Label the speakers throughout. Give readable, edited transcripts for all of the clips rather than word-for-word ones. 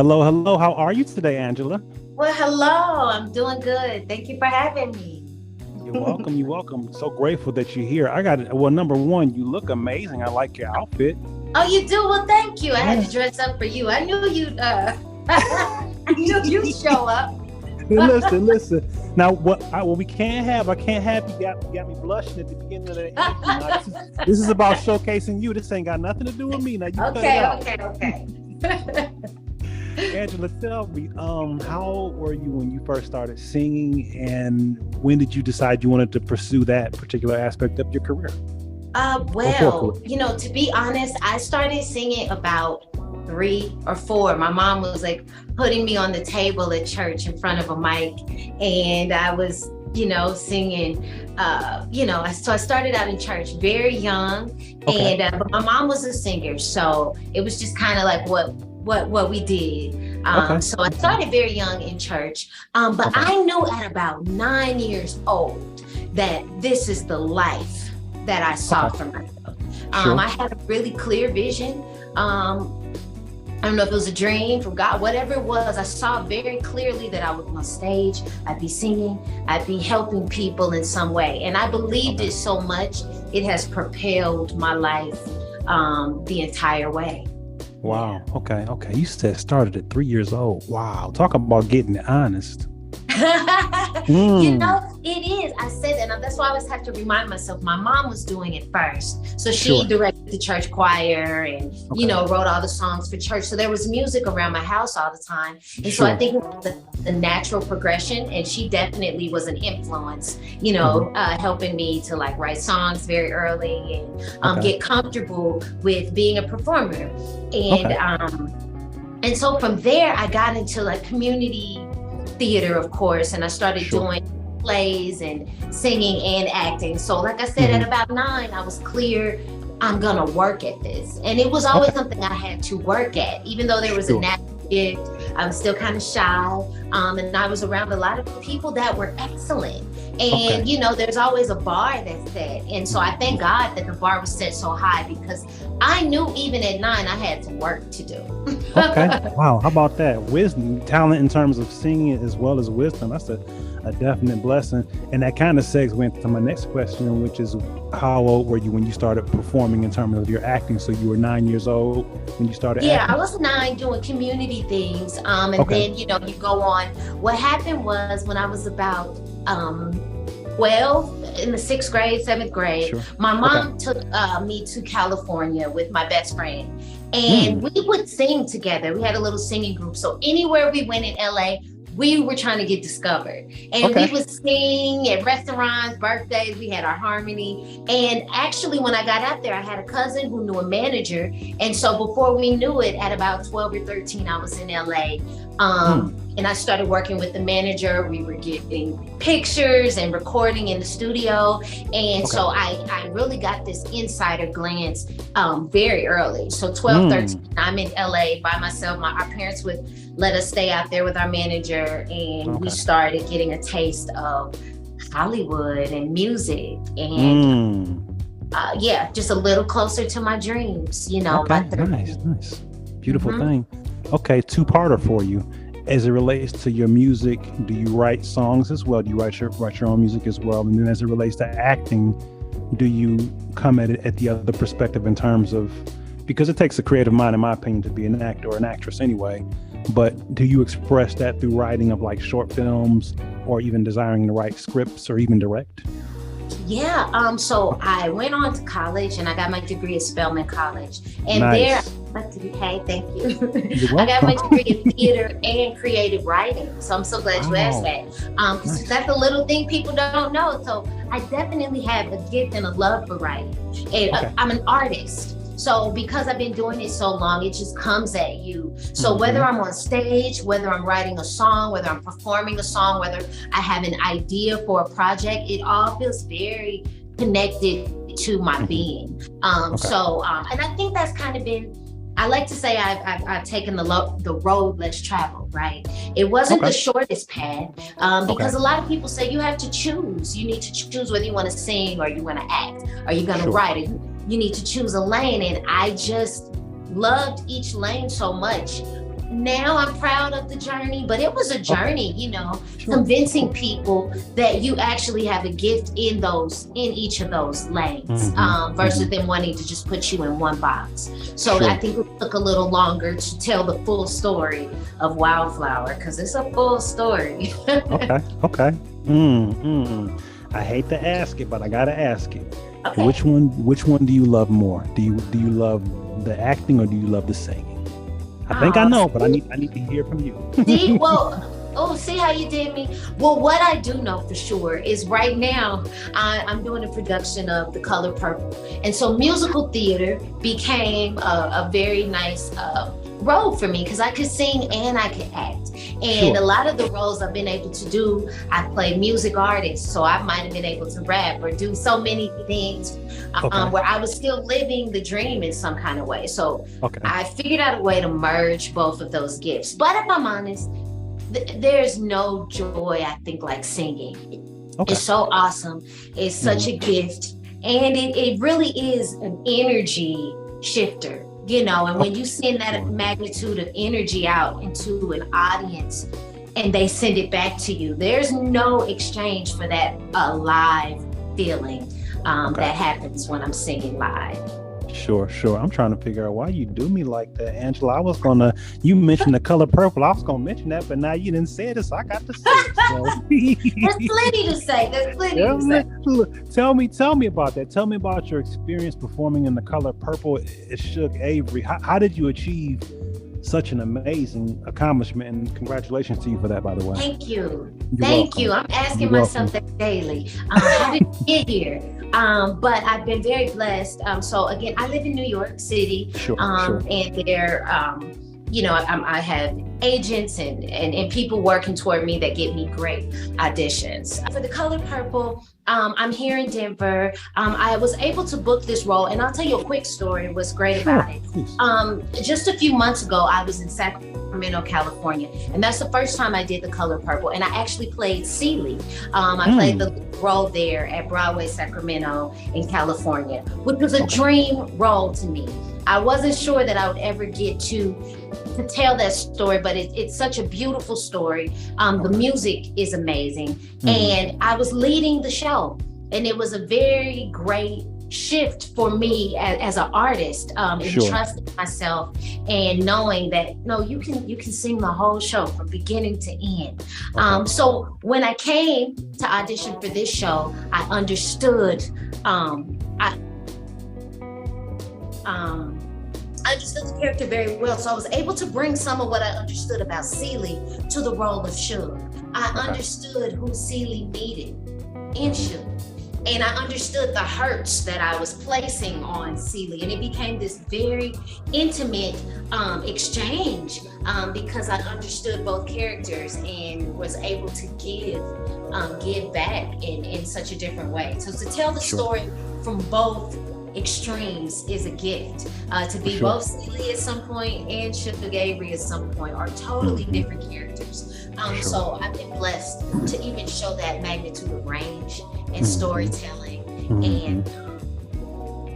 Speaker 1: Hello, hello. How are you today, Angela?
Speaker 2: Well, hello. I'm doing good. Thank you for having me.
Speaker 1: You're welcome. You're welcome. So grateful that you're here. I got it. Well, number one, you look amazing. I like your outfit.
Speaker 2: Oh, you do? Well, thank you. I had
Speaker 1: Yeah.
Speaker 2: to dress up for you. I knew you'd I knew you'd show up.
Speaker 1: Listen. Now, we can't have. I can't have you got me blushing at the beginning of the interview. Now, this is about showcasing you. This ain't got nothing to do with me. Now, you cut it out.
Speaker 2: Okay.
Speaker 1: Angela, tell me, how old were you when you first started singing, and when did you decide you wanted to pursue that particular aspect of your career?
Speaker 2: To be honest, I started singing about 3 or 4. My mom was like putting me on the table at church in front of a mic, and I was, singing. So I started out in church very young,
Speaker 1: Okay.
Speaker 2: but my mom was a singer, so it was just kind of like what we did.
Speaker 1: Okay.
Speaker 2: So I started very young in church, but
Speaker 1: Okay.
Speaker 2: I knew at about 9 years old that this is the life that I saw
Speaker 1: Okay.
Speaker 2: for myself.
Speaker 1: Sure.
Speaker 2: I had a really clear vision. I don't know if it was a dream from God, whatever it was. I saw very clearly that I would be on stage, I'd be singing, I'd be helping people in some way. And I believed it so much, it has propelled my life the entire way.
Speaker 1: Wow. Okay. You said started at 3 years old. Wow. Talk about getting honest.
Speaker 2: It is. I said that, and that's why I always have to remind myself. My mom was doing it first, so she
Speaker 1: Sure.
Speaker 2: directed the church choir and wrote all the songs for church. So there was music around my house all the time, and so I
Speaker 1: Sure.
Speaker 2: think it was the natural progression. And she definitely was an influence, helping me to like write songs very early and get comfortable with being a performer. And so from there, I got into like community theater, of course, and I started doing plays and singing and acting. So like I said, at about 9, I was clear, I'm gonna work at this. And it was always something I had to work at, even though there was a natural gift. I was still kind of shy, and I was around a lot of people that were excellent. And there's always a bar that's set. And so I thank God that the bar was set so high, because I knew even at 9 I had some work to do.
Speaker 1: Okay. Wow. How about that? Wisdom, talent in terms of singing as well as wisdom. That's a definite blessing. And that kind of segues into my next question, which is, how old were you when you started performing in terms of your acting? So you were 9 years old when you started acting?
Speaker 2: I was 9 doing community things. Then, you go on. What happened was when I was about 12, in the 6th grade, 7th grade, my mom took me to California with my best friend. And we would sing together. We had a little singing group. So anywhere we went in LA, we were trying to get discovered. And we would sing at restaurants, birthdays, we had our harmony. And actually, when I got out there, I had a cousin who knew a manager. And so before we knew it, at about 12 or 13, I was in LA. And I started working with the manager. We were getting pictures and recording in the studio. And so I really got this insider glance very early. So 12, 13, I'm in LA by myself. Our parents would let us stay out there with our manager. And we started getting a taste of Hollywood and music. And just a little closer to my dreams,
Speaker 1: Nice. Beautiful thing. Okay, two-parter for you. As it relates to your music, do you write songs as well? Do you write your own music as well? And then as it relates to acting, do you come at it at the other perspective in terms of, because it takes a creative mind, in my opinion, to be an actor or an actress anyway, but do you express that through writing of like short films or even desiring to write scripts or even direct?
Speaker 2: So I went on to college and I got my degree at Spelman College. And
Speaker 1: Nice.
Speaker 2: Thank you.
Speaker 1: You're
Speaker 2: I got my
Speaker 1: welcome.
Speaker 2: degree in theater and creative writing. So I'm so glad you asked that. Because that's a little thing people don't know. So I definitely have a gift and a love for writing. And I'm an artist. So because I've been doing it so long, it just comes at you. So whether I'm on stage, whether I'm writing a song, whether I'm performing a song, whether I have an idea for a project, it all feels very connected to my being. And I think that's kind of been, I like to say I've taken the road less traveled, right? It wasn't the shortest path because a lot of people say you have to choose. You need to choose whether you want to sing or you want to act or you're going to write. You need to choose a lane. And I just loved each lane so much. now I'm proud of the journey, but it was a journey, you know, convincing people that you actually have a gift in each of those lanes, versus them wanting to just put you in one box. So I think it took a little longer to tell the full story of Wildflower, because it's a full story.
Speaker 1: Okay. I hate to ask it, but I gotta ask it.
Speaker 2: Okay.
Speaker 1: Which one do you love more? Do you love the acting or do you love the singing? I think I know, but I need to hear from you.
Speaker 2: See how you did me? Well, what I do know for sure is right now I'm doing a production of The Color Purple. And so musical theater became a very nice role for me, because I could sing and I could act. And a lot of the roles I've been able to do, I play music artists, so I might have been able to rap or do so many things where I was still living the dream in some kind of way. So I figured out a way to merge both of those gifts. But if I'm honest, there's no joy, I think, like singing. It's so awesome. It's such a gift. And it really is an energy shifter. You know, and when you send that magnitude of energy out into an audience and they send it back to you, there's no exchange for that live feeling that happens when I'm singing live.
Speaker 1: Sure. I'm trying to figure out why you do me like that, Angela. You mentioned The Color Purple. I was gonna mention that, but now you didn't say it, so I got to say it. So.
Speaker 2: There's plenty to say.
Speaker 1: Tell me about that. Tell me about your experience performing in The Color Purple at Shug Avery. How did you achieve such an amazing accomplishment? And congratulations to you for that, by the way.
Speaker 2: Thank you. Thank you. I'm asking myself that daily. How did you get here? But I've been very blessed. So again, I live in New York City, and there, I have agents and people working toward me that get me great auditions. For The Color Purple, I'm here in Denver. I was able to book this role, and I'll tell you a quick story. What's great about it. Just a few months ago, I was in Sacramento, California, and that's the first time I did The Color Purple, and I actually played Celie. I played the role there at Broadway, Sacramento in California, which was a dream role to me. I wasn't sure that I would ever get to tell that story, but it's such a beautiful story. The music is amazing, and I was leading the show, and it was a very great shift for me as an artist, in trusting myself and knowing that you can sing the whole show from beginning to end. So when I came to audition for this show, I understood I understood the character very well, so I was able to bring some of what I understood about Celie to the role of Shug. I understood who Celie needed in Shug, and I understood the hurts that I was placing on Celie, and it became this very intimate exchange because I understood both characters and was able to give back in such a different way. So to tell the story from both extremes is a gift. To be both Celie at some point and Shug Avery at some point are totally different characters. So I've been blessed to even show that magnitude of range and storytelling, and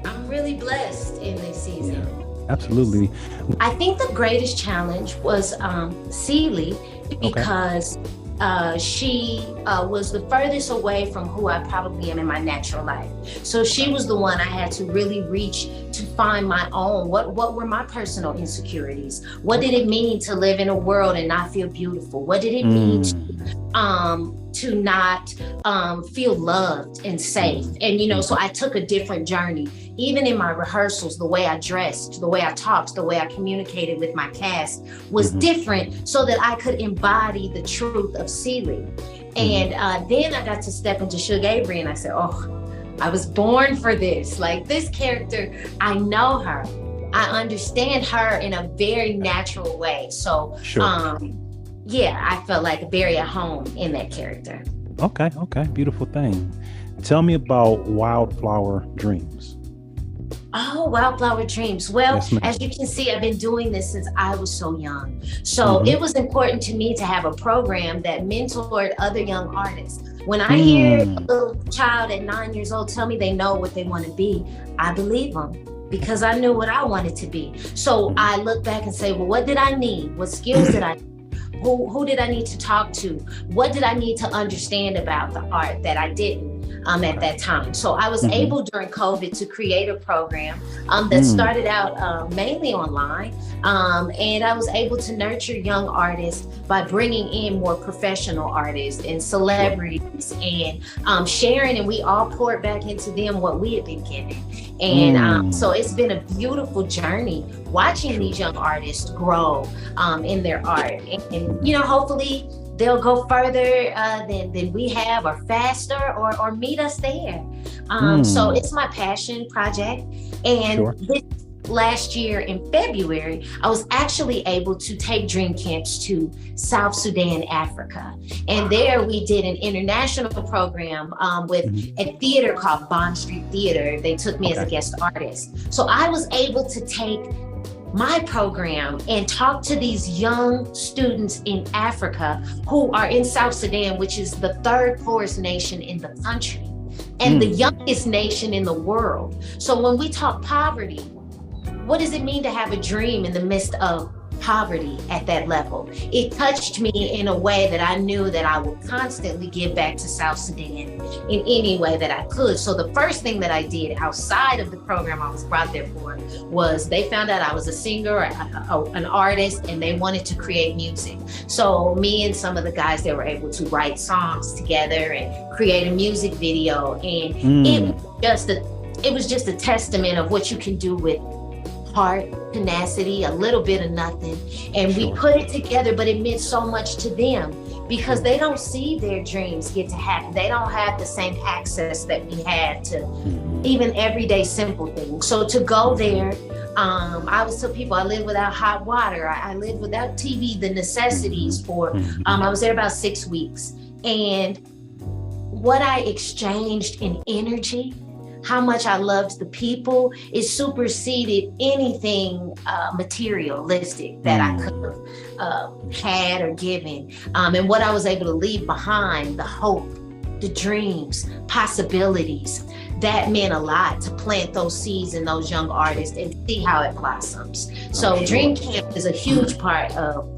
Speaker 2: I'm really blessed in this season.
Speaker 1: Absolutely.
Speaker 2: I think the greatest challenge was Celie, because she was the furthest away from who I probably am in my natural life. So she was the one I had to really reach to find my own. What were my personal insecurities? What did it mean to live in a world and not feel beautiful? What did it mean to not feel loved and safe? And so I took a different journey. Even in my rehearsals, the way I dressed, the way I talked, the way I communicated with my cast was different, so that I could embody the truth of Celie. And then I got to step into Shug Avery, and I said, I was born for this. Like, this character, I know her. I understand her in a very natural way. So, I felt like very at home in that character.
Speaker 1: Okay. Beautiful thing. Tell me about Wildflower Dreams.
Speaker 2: Oh, Wildflower Dreams. Well, as you can see, I've been doing this since I was so young. So it was important to me to have a program that mentored other young artists. When I hear a little child at 9 years old tell me they know what they want to be, I believe them, because I knew what I wanted to be. So I look back and say, well, what did I need? What skills did I need? Who did I need to talk to? What did I need to understand about the art that I didn't at that time? So I was able during COVID to create a program that started out mainly online. And I was able to nurture young artists by bringing in more professional artists and celebrities and sharing, and we all poured back into them what we had been given. And so it's been a beautiful journey watching these young artists grow in their art. And you know, hopefully they'll go further than we have, or faster, or meet us there. So it's my passion project. And this last year in February, I was actually able to take dream camps to South Sudan, Africa. And there we did an international program with a theater called Bond Street Theater. They took me as a guest artist. So I was able to take my program and talk to these young students in Africa who are in South Sudan, which is the third poorest nation in the country and the youngest nation in the world. So when we talk poverty, what does it mean to have a dream in the midst of poverty at that level? It touched me in a way that I knew that I would constantly give back to South Sudan in any way that I could. So the first thing that I did outside of the program I was brought there for was they found out I was a singer, an artist, and they wanted to create music. So me and some of the guys, they were able to write songs together and create a music video. And it was just a testament of what you can do with heart, tenacity, a little bit of nothing. And we put it together, but it meant so much to them because they don't see their dreams get to happen. They don't have the same access that we had to even everyday simple things. So to go there, I always tell people I live without hot water. I live without TV, the necessities for, I was there about 6 weeks. And what I exchanged in energy, how much I loved the people, it superseded anything materialistic that I could have had or given. And what I was able to leave behind, the hope, the dreams, possibilities, that meant a lot to plant those seeds in those young artists and see how it blossoms. So Dream Camp is a huge part of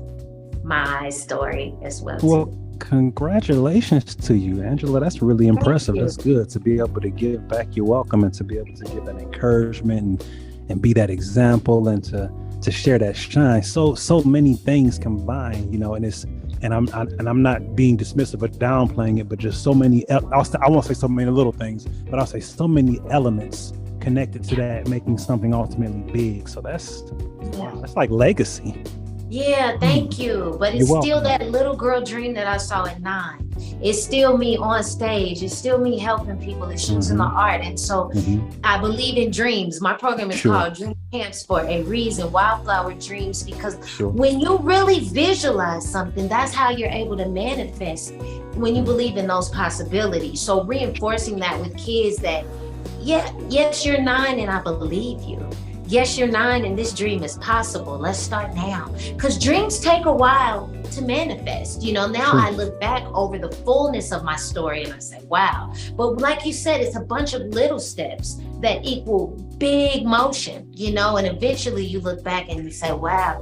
Speaker 2: my story as well.
Speaker 1: Well, congratulations to you, Angela. That's really impressive. That's good to be able to give back your welcome and to be able to give that encouragement and be that example and to share that shine. So many things combined, you know, and I'm not being dismissive or downplaying it, but just so many, I won't say so many little things, but I'll say so many elements connected to that, making something ultimately big. So that's like legacy.
Speaker 2: Yeah, thank you. But it's still that little girl dream that I saw at 9. It's still me on stage. It's still me helping people. It's choosing the art. And so I believe in dreams. My program is called Dream Camps for a reason, Wildflower Dreams, because when you really visualize something, that's how you're able to manifest, when you believe in those possibilities. So reinforcing that with kids that, yes, you're 9 and I believe you. Yes, you're 9 and this dream is possible. Let's start now. Because dreams take a while to manifest. You know, now I look back over the fullness of my story and I say, wow. But like you said, it's a bunch of little steps that equal big motion, you know, and eventually you look back and you say, wow,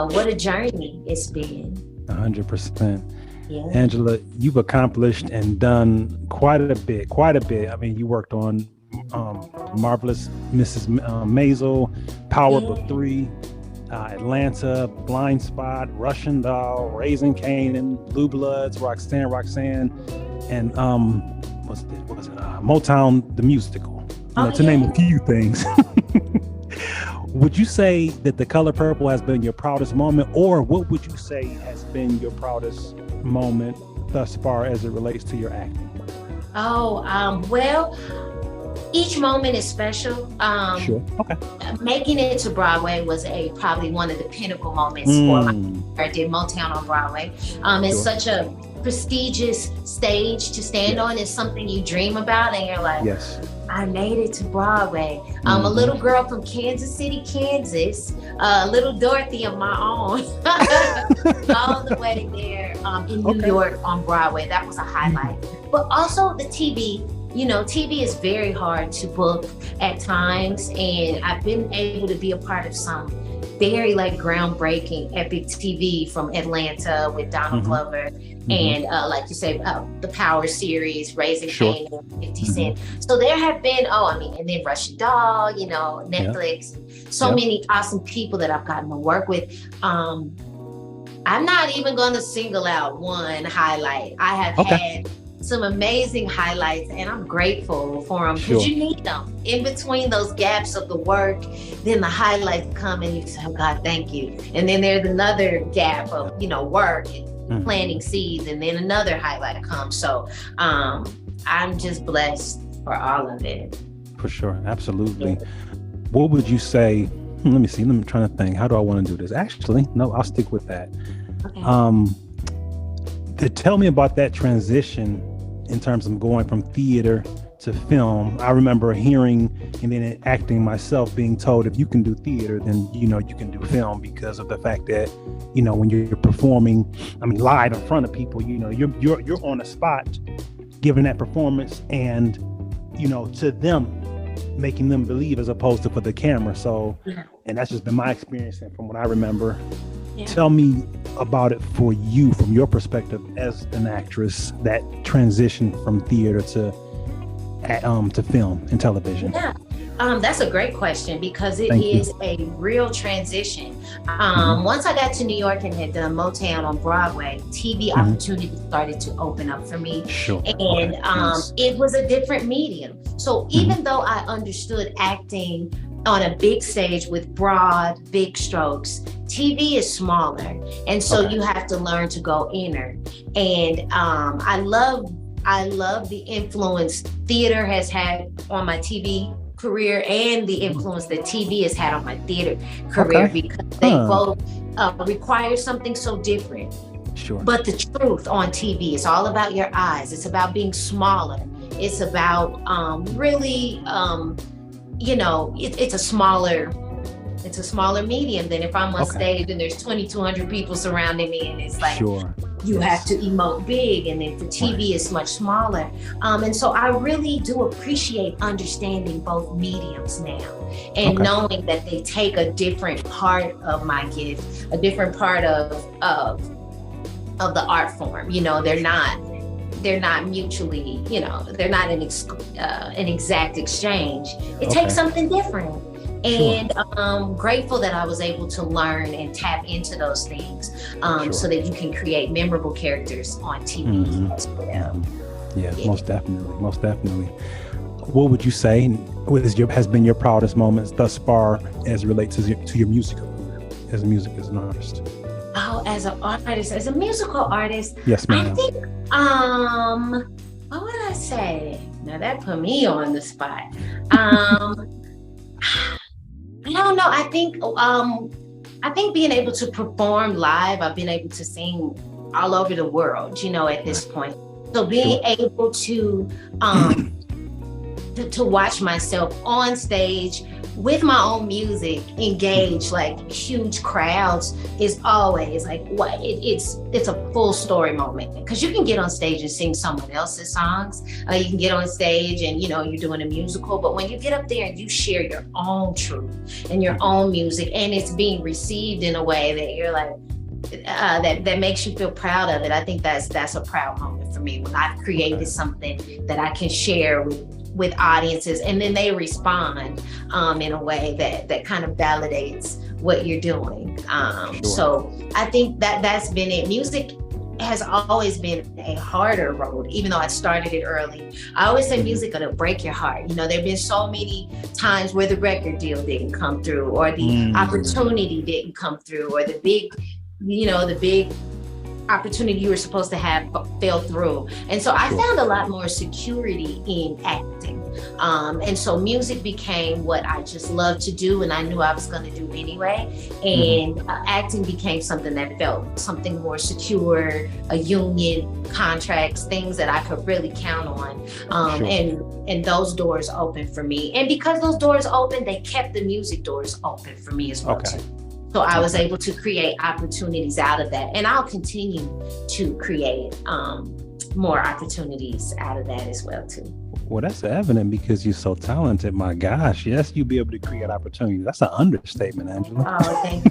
Speaker 2: what a journey it's been.
Speaker 1: 100%.
Speaker 2: Yeah.
Speaker 1: Angela, you've accomplished and done quite a bit. I mean, you worked on Marvelous Mrs. Maisel, Power Book 3, Atlanta, Blind Spot, Russian Doll, Raising Kanan, Blue Bloods, Roxanne, and what was it? Motown the Musical. To name a few things. Would you say that The Color Purple has been your proudest moment, or what would you say has been your proudest moment thus far as it relates to your acting?
Speaker 2: Well, each moment is special. Making it to Broadway was probably one of the pinnacle moments for my career. I did Motown on Broadway. It's such a prestigious stage to stand on. It's something you dream about and you're like, I made it to Broadway. I'm a little girl from Kansas City, Kansas, little Dorothy of my own, all the way there in New York on Broadway. That was a highlight. But also the TV, TV is very hard to book at times, and I've been able to be a part of some very groundbreaking epic TV from Atlanta with Donald Glover and like you say, the Power series, Raising Cain and 50 Cent. So there have been, and then Russian Doll, Netflix, so many awesome people that I've gotten to work with. I'm not even going to single out one highlight. I have had some amazing highlights, and I'm grateful for them because you need them in between those gaps of the work. Then the highlights come and you say, oh God, thank you. And then there's another gap of work and planting seeds, and then another highlight comes. So I'm just blessed for all of it. For sure. Absolutely. What would you say? Let me see. I'm trying to think. How do I want to do this? Actually, no, I'll stick with that. To tell me about that transition in terms of going from theater to film. I remember hearing and then acting myself, being told if you can do theater, then you can do film, because of the fact that when you're performing, live in front of people, you're on the spot giving that performance, and to them, making them believe as opposed to for the camera. So, and that's just been my experience, and from what I remember. Tell me about it for you, from your perspective as an actress, that transition from theater to film and television. That's a great question, because it is a real transition. Once I got to New York and had done Motown on Broadway, TV opportunities started to open up for me. And it was a different medium. So even though I understood acting on a big stage with broad, big strokes, TV is smaller. And so you have to learn to go inner. And I love the influence theater has had on my TV career, and the influence that TV has had on my theater career, because they both require something so different. But the truth on TV is all about your eyes. It's about being smaller. It's about really, it's a smaller medium than if I'm on stage and there's 2,200 people surrounding me, and it's like you have to emote big, and then for TV it's much smaller. And so I really do appreciate understanding both mediums now, and knowing that they take a different part of my gift, a different part of the art form. They're not mutually, they're not an exact exchange. It takes something different. And I'm grateful that I was able to learn and tap into those things, so that you can create memorable characters on TV as well. Most definitely. What would you say has been your proudest moments thus far as it relates to your musical career, as an artist? Oh, as an artist, as a musical artist, yes, ma'am. I think, what would I say? Now that put me on the spot. I don't know. I think being able to perform live, I've been able to sing all over the world, at this point. So being able to watch myself on stage with my own music engage huge crowds is always it's a full story moment, because you can get on stage and sing someone else's songs. You can get on stage and you're doing a musical, but when you get up there and you share your own truth and your own music, and it's being received in a way that you're that makes you feel proud of it, I think that's a proud moment for me, when I've created something that I can share with audiences, and then they respond in a way that kind of validates what you're doing. So I think that's been it. Music has always been a harder road, even though I started it early. I always say music gonna break your heart. There have been so many times where the record deal didn't come through, or the opportunity didn't come through, or the big opportunity you were supposed to have fell through. And so I found a lot more security in acting. And so music became what I just loved to do, and I knew I was going to do anyway. And acting became something that felt something more secure, a union, contracts, things that I could really count on. And those doors opened for me. And because those doors opened, they kept the music doors open for me as well too. So I was able to create opportunities out of that, and I'll continue to create more opportunities out of that as well too.
Speaker 1: Well, that's evident because you're so talented. My gosh, yes, you'll be able to create opportunities. That's an understatement, Angela.
Speaker 2: Oh, thank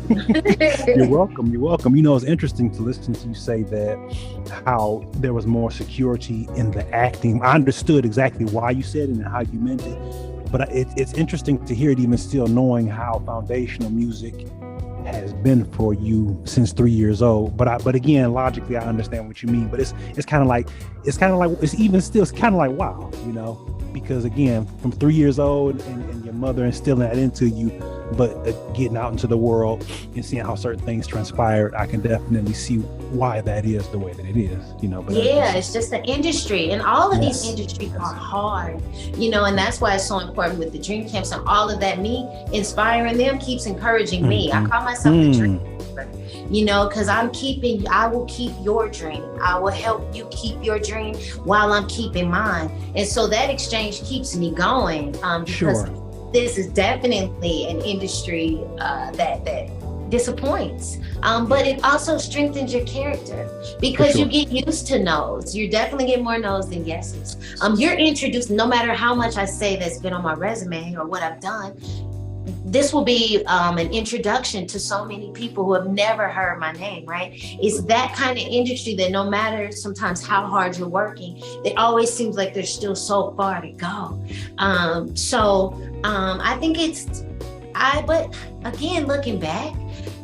Speaker 2: you.
Speaker 1: You're welcome. You're welcome. You know, it's interesting to listen to you say that how there was more security in the acting. I understood exactly why you said it and how you meant it, but it's interesting to hear it even still, knowing how foundational music has been for you since 3 years old. But again, logically, I understand what you mean. But it's kind of like wow, you know, because again, from 3 years old and your mother instilling that into you, but getting out into the world and seeing how certain things transpired, I can definitely see why that is the way that it is, you know. But
Speaker 2: it's just the industry, and all of these industries are hard, you know, and that's why it's so important with the dream camps and all of that. Me inspiring them keeps encouraging me. I call myself the dream keeper, you know, because I will keep your dream. I will help you keep your dream while I'm keeping mine. And so that exchange keeps me going, because this is definitely an industry that disappoints, but it also strengthens your character because you get used to no's. You definitely get more no's than yeses. You're introduced, no matter how much I say that's been on my resume or what I've done, this will be an introduction to so many people who have never heard my name, right? It's that kind of industry that no matter sometimes how hard you're working, it always seems like there's still so far to go. I think but again, looking back,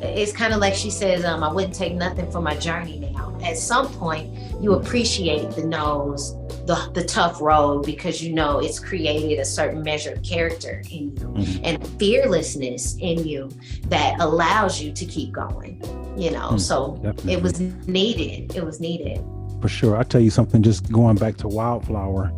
Speaker 2: it's kind of like she says, I wouldn't take nothing for my journey now. At some point, you appreciate the no's, the tough road, because you know it's created a certain measure of character in you and fearlessness in you that allows you to keep going, you know. So definitely. It was needed. For
Speaker 1: sure. I'll tell you something, just going back to Wildflower,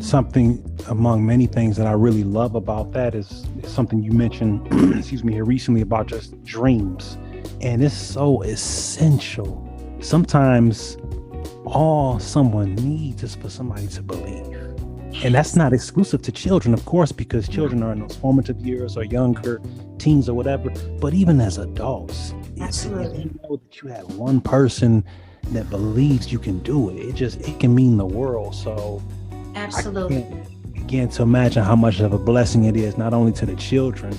Speaker 1: something among many things that I really love about that is something you mentioned, here recently, about just dreams. And it's so essential. Sometimes all someone needs is for somebody to believe. And that's not exclusive to children, of course, because children are in those formative years or younger, teens or whatever. But even as adults,
Speaker 2: absolutely,
Speaker 1: if you know that you have one person that believes you can do it, it can mean the world. So
Speaker 2: absolutely.
Speaker 1: I can't begin to imagine how much of a blessing it is, not only to the children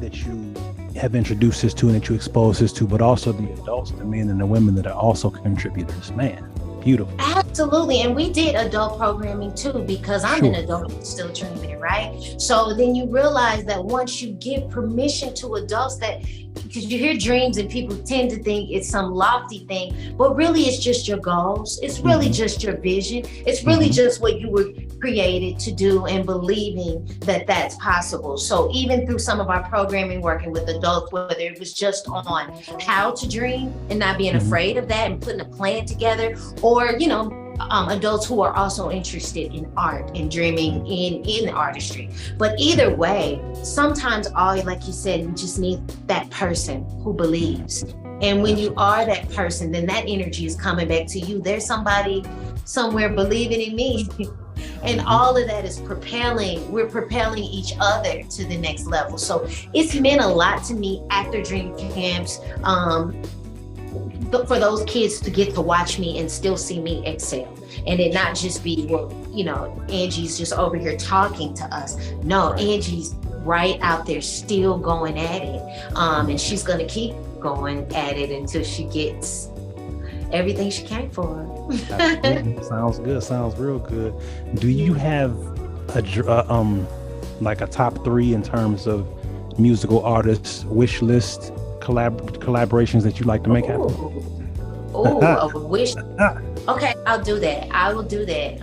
Speaker 1: that you have introduced this to and that you expose this to, but also the adults, the men and the women that are also contributors. Man, beautiful.
Speaker 2: Absolutely. And we did adult programming too, because I'm an adult still dreaming, right? So then you realize that once you give permission to adults, that because you hear dreams and people tend to think it's some lofty thing, but really it's just your goals. It's really just your vision. It's really just what you were created to do and believing that that's possible. So even through some of our programming, working with adults, whether it was just on how to dream and not being afraid of that and putting a plan together, or, you know, adults who are also interested in art and dreaming in artistry. But either way, sometimes like you said, you just need that person who believes. And when you are that person, then that energy is coming back to you. There's somebody somewhere believing in me. And all of that is we're propelling each other to the next level. So it's meant a lot to me after dream camps, for those kids to get to watch me and still see me excel, and it not just be, well, you know, Angie's just over here talking to us. No, Angie's right out there still going at it, and she's gonna keep going at it until she gets everything she came for.
Speaker 1: Sounds good. Sounds real good. Do you have like a top 3 in terms of musical artists wish list collaborations that you like to make happen?
Speaker 2: A wish. Okay, I'll do that. I will do that.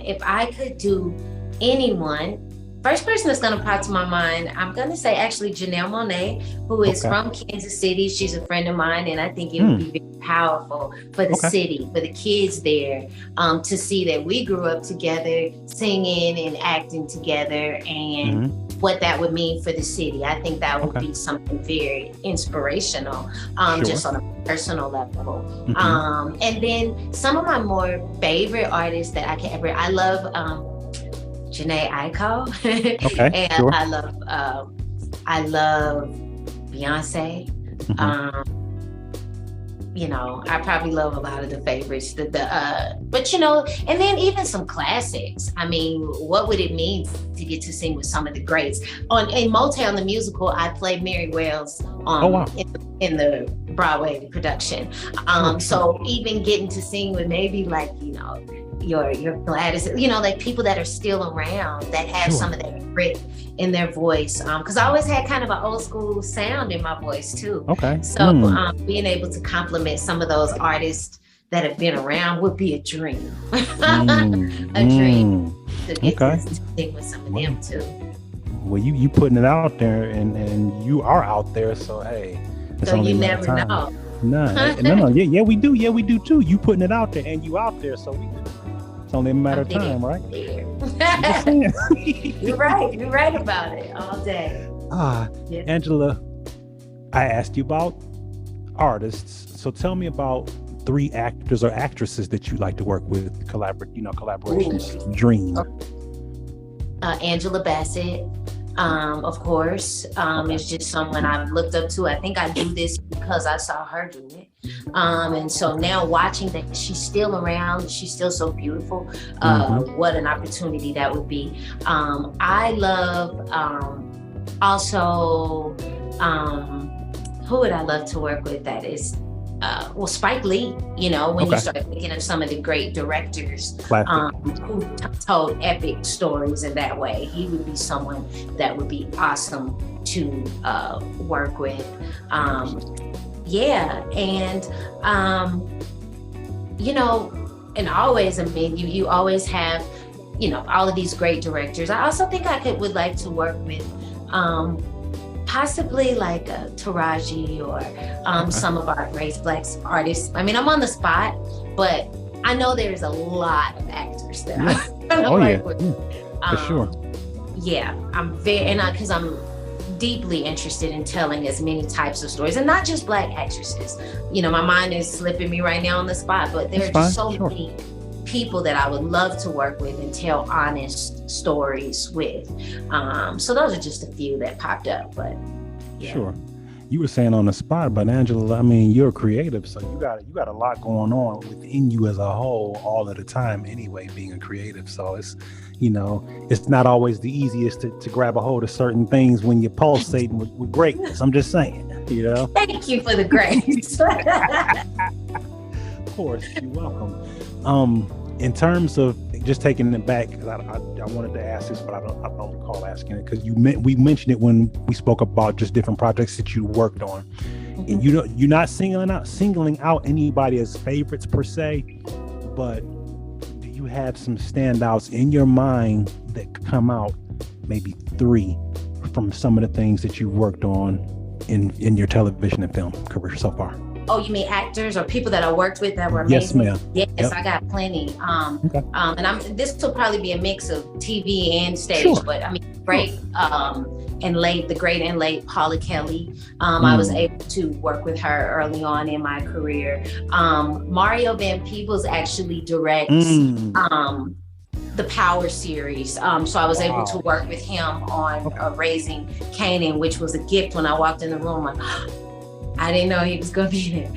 Speaker 2: If I could do anyone, first person that's going to pop to my mind, I'm going to say actually Janelle Monáe, who is from Kansas City. She's a friend of mine, and I think it would be very powerful for the city, for the kids there, to see that we grew up together, singing and acting together, and what that would mean for the city. I think that would be something very inspirational, just on a personal level. And then some of my more favorite artists that I love Jhené Aiko. And I love Beyonce. I probably love a lot of the favorites, but and then even some classics. I mean, what would it mean to get to sing with some of the greats? In Motown the Musical, I played Mary Wells in the Broadway production. So even getting to sing with maybe like, your Gladys, like people that are still around that have some of that grit in their voice, because I always had kind of an old school sound in my voice too.
Speaker 1: Okay.
Speaker 2: So being able to compliment some of those artists that have been around would be a dream. A dream to get to sing with some of them too.
Speaker 1: Well, you putting it out there, and you are out there, so hey.
Speaker 2: So you never know.
Speaker 1: No. Yeah, we do too. You putting it out there, and you out there, so we do. It's only a matter of time, right?
Speaker 2: You're right about it all day.
Speaker 1: Angela, I asked you about artists, so tell me about 3 actors or actresses that you like to work with, collaborations.
Speaker 2: Ooh.
Speaker 1: Dream.
Speaker 2: Angela Bassett, of course, is just someone I've looked up to. I think I do this because I saw her do it. And so now watching that she's still around, she's still so beautiful. What an opportunity that would be. I love also, who would I love to work with that is, Spike Lee, when you start thinking of some of the great directors who told epic stories in that way, he would be someone that would be awesome to work with. And always, you always have, all of these great directors. I also think would like to work with possibly like Taraji or some of our great Black artists. I mean, I'm on the spot, but I know there's a lot of actors that I work with.
Speaker 1: For sure.
Speaker 2: Yeah, I'm because I'm deeply interested in telling as many types of stories, and not just Black actresses. My mind is slipping me right now on the spot, but there are just so many people that I would love to work with and tell honest stories with. So those are just a few that popped up, but yeah.
Speaker 1: Sure. You were saying on the spot, but Angela, I mean, you're creative, so you got a lot going on within you as a whole all of the time anyway, being a creative. So it's, it's not always the easiest to grab a hold of certain things when you're pulsating with greatness. I'm just saying,
Speaker 2: Thank you for the grace.
Speaker 1: Of course, you're welcome. In terms of just taking it back, because I wanted to ask this, but I don't recall asking it, because we mentioned it when we spoke about just different projects that you worked on. And you're not singling out anybody as favorites per se, but do you have some standouts in your mind that come out, maybe 3 from some of the things that you worked on in your television and film career so far?
Speaker 2: Oh, you mean actors or people that I worked with that were amazing?
Speaker 1: Yes, ma'am.
Speaker 2: Yes, yep. I got plenty. And this will probably be a mix of TV and stage,
Speaker 1: sure.
Speaker 2: But I mean, great the great and late Paula Kelly. I was able to work with her early on in my career. Mario Van Peebles actually directs the Power series. So I was able to work with him on Raising Kanan, which was a gift when I walked in the room. Like, I didn't know he was going to be there.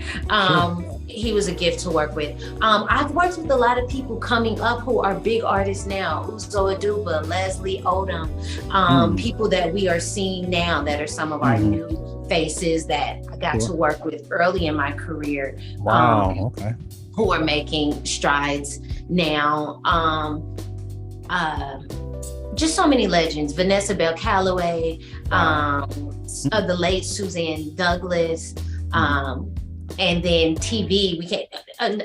Speaker 2: He was a gift to work with. I've worked with a lot of people coming up who are big artists now. Uzo Aduba, Leslie Odom, people that we are seeing now that are some of our new faces that I got to work with early in my career.
Speaker 1: Wow,
Speaker 2: who are making strides now. Just so many legends. Vanessa Bell Calloway, the late Suzanne Douglas, and then TV.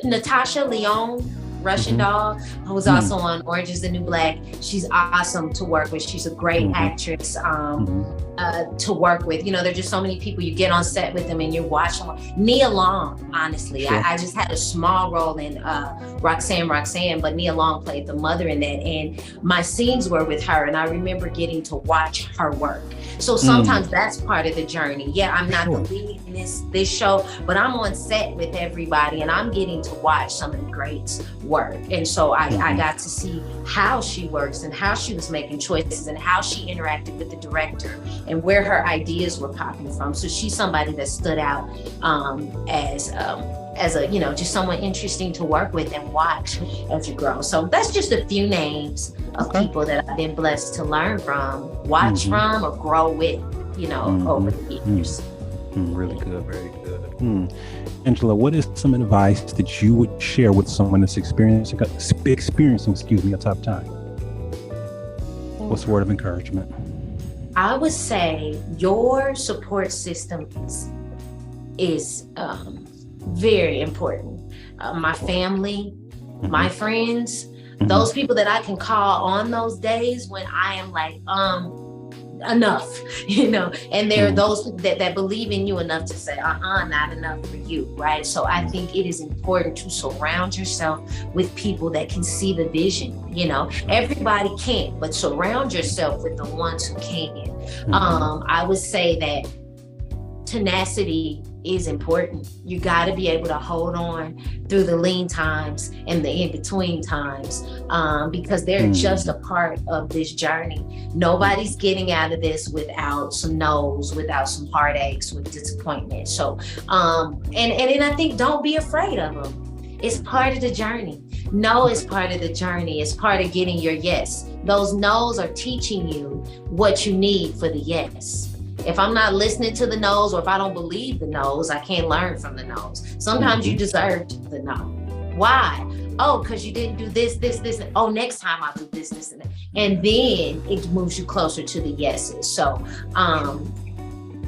Speaker 2: Natasha Lyonne, Russian doll, who was also on Orange is the New Black. She's awesome to work with. She's a great actress to work with. There are just so many people. You get on set with them and you're watching. Nia Long, honestly. Sure. I just had a small role in Roxanne, but Nia Long played the mother in that. And my scenes were with her, and I remember getting to watch her work. So sometimes that's part of the journey. Yeah, I'm not the lead in this show, but I'm on set with everybody, and I'm getting to watch some of the greats work. And so I got to see how she works and how she was making choices and how she interacted with the director and where her ideas were popping from. So she's somebody that stood out as a, just someone interesting to work with and watch as you grow. So that's just a few names of people that I've been blessed to learn from, watch from, or grow with, over the years.
Speaker 1: Really good, very good. Angela, what is some advice that you would share with someone that's experiencing a tough time? What's the word of encouragement?
Speaker 2: I would say your support system is very important. My family, my friends, those people that I can call on those days when I am like, enough, and there are those that believe in you enough to say, not enough for you, right? So I think it is important to surround yourself with people that can see the vision. Everybody can't, but surround yourself with the ones who can. I would say that tenacity is important. You got to be able to hold on through the lean times and the in-between times, because they're just a part of this journey. Nobody's getting out of this without some no's, without some heartaches, with disappointment. So, and I think don't be afraid of them. It's part of the journey. No is part of the journey. It's part of getting your yes. Those no's are teaching you what you need for the yes. If I'm not listening to the no's, or if I don't believe the no's, I can't learn from the no's. Sometimes you deserve the no. Why? Oh, because you didn't do this. Oh, next time I'll do this, and that. And then it moves you closer to the yeses. So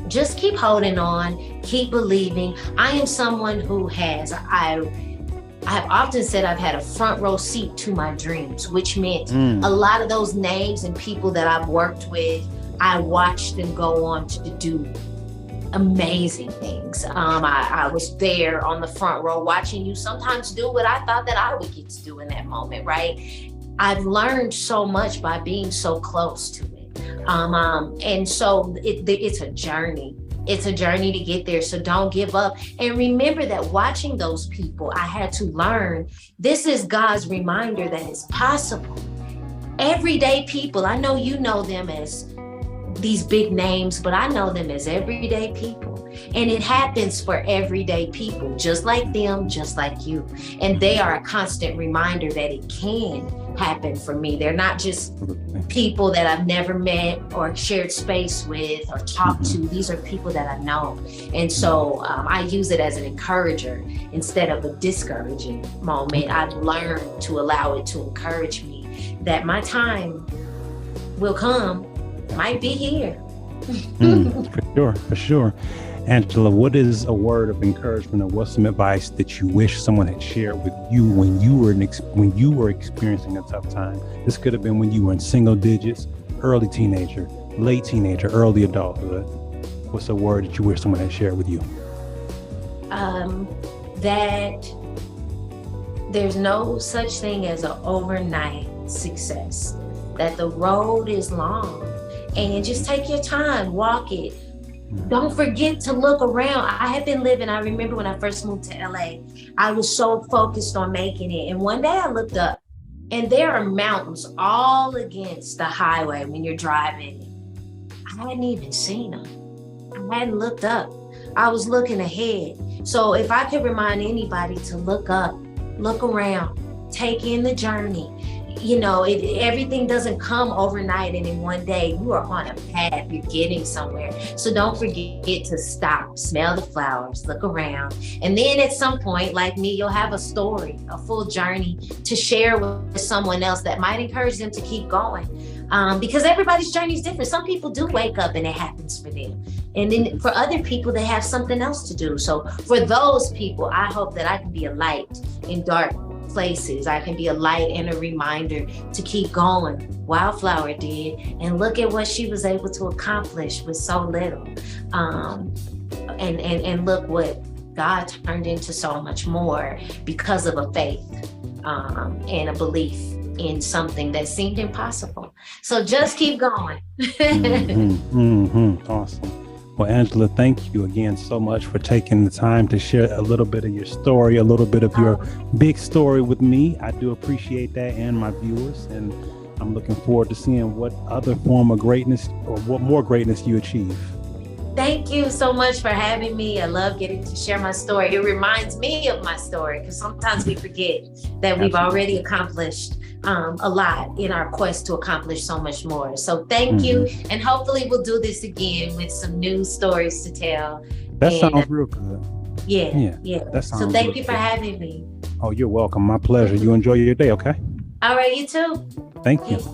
Speaker 2: just keep holding on, keep believing. I am someone who I have often said I've had a front row seat to my dreams, which meant a lot of those names and people that I've worked with, I watched them go on to do amazing things. I was there on the front row watching you sometimes do what I thought that I would get to do in that moment, right? I've learned so much by being so close to it. And so it's a journey. It's a journey to get there. So don't give up. And remember that watching those people, I had to learn, this is God's reminder that it's possible. Everyday people, I know you know them as these big names, but I know them as everyday people. And it happens for everyday people, just like them, just like you. And they are a constant reminder that it can happen for me. They're not just people that I've never met or shared space with or talked to. These are people that I know. And so I use it as an encourager instead of a discouraging moment. I've learned to allow it to encourage me that my time will come, might be here.
Speaker 1: For sure. Angela, what is a word of encouragement, or what's some advice that you wish someone had shared with you when you were experiencing a tough time? This could have been when you were in single digits, early teenager, late teenager, early adulthood. What's a word that you wish someone had shared with you?
Speaker 2: That there's no such thing as an overnight success, that the road is long, and just take your time, walk it. Don't forget to look around. I remember when I first moved to LA, I was so focused on making it. And one day I looked up and there are mountains all against the highway when you're driving. I hadn't even seen them. I hadn't looked up. I was looking ahead. So if I could remind anybody to look up, look around, take in the journey. Everything doesn't come overnight and in one day. You are on a path, you're getting somewhere. So don't forget to stop, smell the flowers, look around. And then at some point, like me, you'll have a story, a full journey to share with someone else that might encourage them to keep going. Because everybody's journey is different. Some people do wake up and it happens for them. And then for other people, they have something else to do. So for those people, I hope that I can be a light in dark places. I can be a light and a reminder to keep going. Wildflower did, and look at what she was able to accomplish with so little. And look what God turned into so much more because of a faith and a belief in something that seemed impossible. So just keep going.
Speaker 1: Awesome. Well, Angela, thank you again so much for taking the time to share a little bit of your story, a little bit of your big story with me. I do appreciate that, and my viewers. And I'm looking forward to seeing what other form of greatness or what more greatness you achieve.
Speaker 2: Thank you so much for having me. I love getting to share my story. It reminds me of my story because sometimes we forget that we've already accomplished a lot in our quest to accomplish so much more. So thank you. And hopefully we'll do this again with some new stories to tell.
Speaker 1: That sounds real good.
Speaker 2: Yeah. So thank you for having me.
Speaker 1: Oh, you're welcome. My pleasure. You enjoy your day, okay?
Speaker 2: All right, you too.
Speaker 1: Thank you.